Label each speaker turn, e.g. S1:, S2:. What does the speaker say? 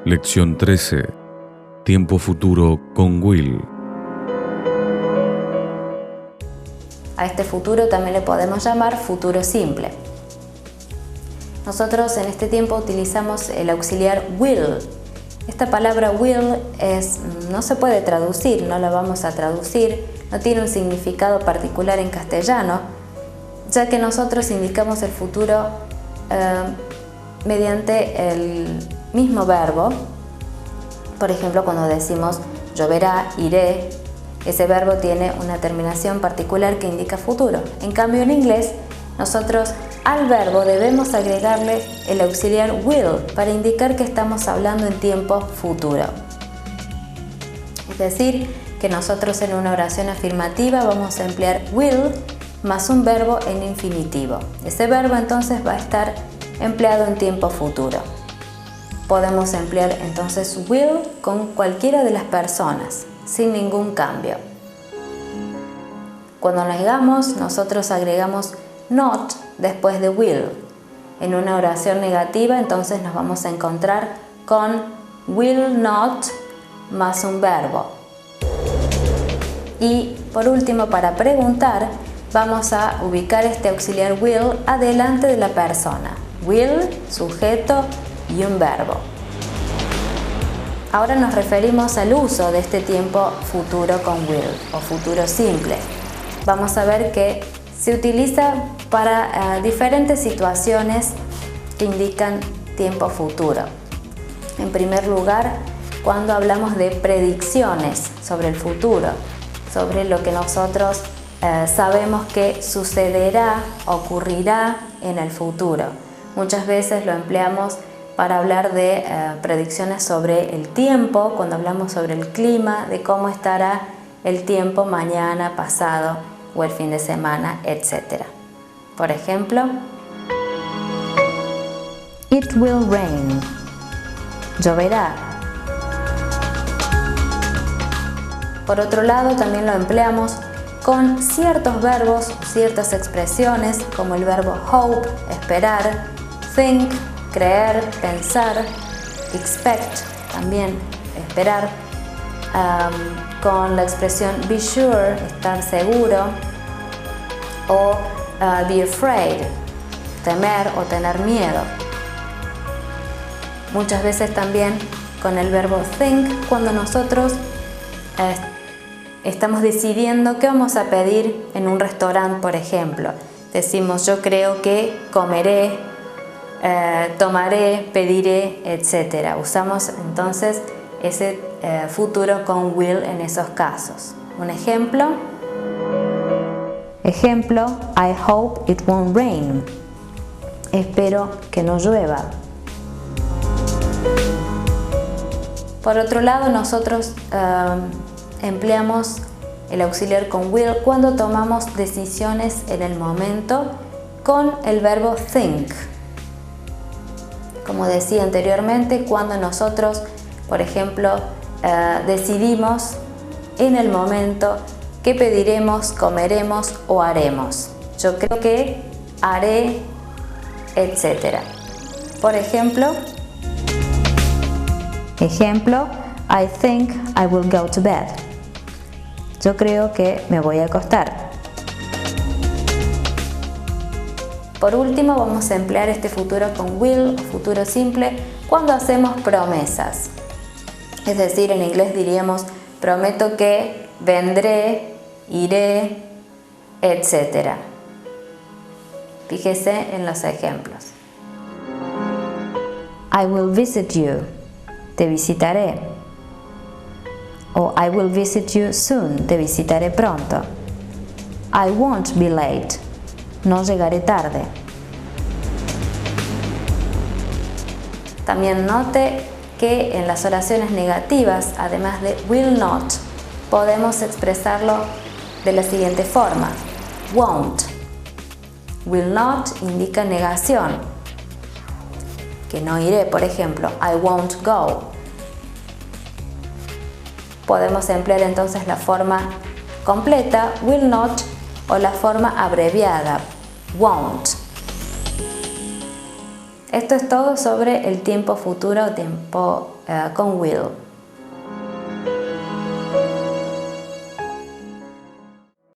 S1: Lección 13. Tiempo futuro con will.
S2: A este futuro también le podemos llamar futuro simple. Nosotros en este tiempo utilizamos el auxiliar will. Esta palabra will no se puede traducir, no la vamos a traducir, no tiene un significado particular en castellano, ya que nosotros indicamos el futuro mediante el mismo verbo. Por ejemplo, cuando decimos lloverá, iré, ese verbo tiene una terminación particular que indica futuro. En cambio, en inglés, nosotros al verbo debemos agregarle el auxiliar will para indicar que estamos hablando en tiempo futuro. Es decir, que nosotros en una oración afirmativa vamos a emplear will más un verbo en infinitivo. Ese verbo entonces va a estar empleado en tiempo futuro. Podemos emplear entonces will con cualquiera de las personas, sin ningún cambio. Cuando negamos, nosotros agregamos not después de will. En una oración negativa, entonces nos vamos a encontrar con will not más un verbo. Y por último, para preguntar, vamos a ubicar este auxiliar will adelante de la persona. Will, sujeto y un verbo. Ahora nos referimos al uso de este tiempo futuro con will o futuro simple. Vamos a ver que se utiliza para diferentes situaciones que indican tiempo futuro. En primer lugar, cuando hablamos de predicciones sobre el futuro, sobre lo que nosotros sabemos que sucederá, ocurrirá en el futuro. Muchas veces lo empleamos para hablar de predicciones sobre el tiempo, cuando hablamos sobre el clima, de cómo estará el tiempo mañana, pasado o el fin de semana, etc. Por ejemplo, It will rain. Lloverá. Por otro lado, también lo empleamos con ciertos verbos, ciertas expresiones, como el verbo hope, esperar, think, creer, pensar, expect, también esperar, con la expresión be sure, estar seguro, o be afraid, temer o tener miedo. Muchas veces también con el verbo think, cuando nosotros estamos decidiendo qué vamos a pedir en un restaurante, por ejemplo. Decimos yo creo que comeré, tomaré, pediré, etc. Usamos entonces ese futuro con will en esos casos. Un ejemplo. I hope it won't rain. Espero que no llueva. Por otro lado, nosotros empleamos el auxiliar con will cuando tomamos decisiones en el momento con el verbo think. Como decía anteriormente, cuando nosotros, por ejemplo, decidimos en el momento qué pediremos, comeremos o haremos. Yo creo que haré, etc. Por ejemplo, I think I will go to bed. Yo creo que me voy a acostar. Por último, vamos a emplear este futuro con will, futuro simple, cuando hacemos promesas. Es decir, en inglés diríamos, prometo que vendré, iré, etc. Fíjese en los ejemplos. I will visit you. Te visitaré. O I will visit you soon. Te visitaré pronto. I won't be late. No llegaré tarde. También note que en las oraciones negativas, además de will not, podemos expresarlo de la siguiente forma. Won't. Will not indica negación. Que no iré, por ejemplo, I won't go. Podemos emplear entonces la forma completa, will not, o la forma abreviada, won't. Esto es todo sobre el tiempo futuro o tiempo con will.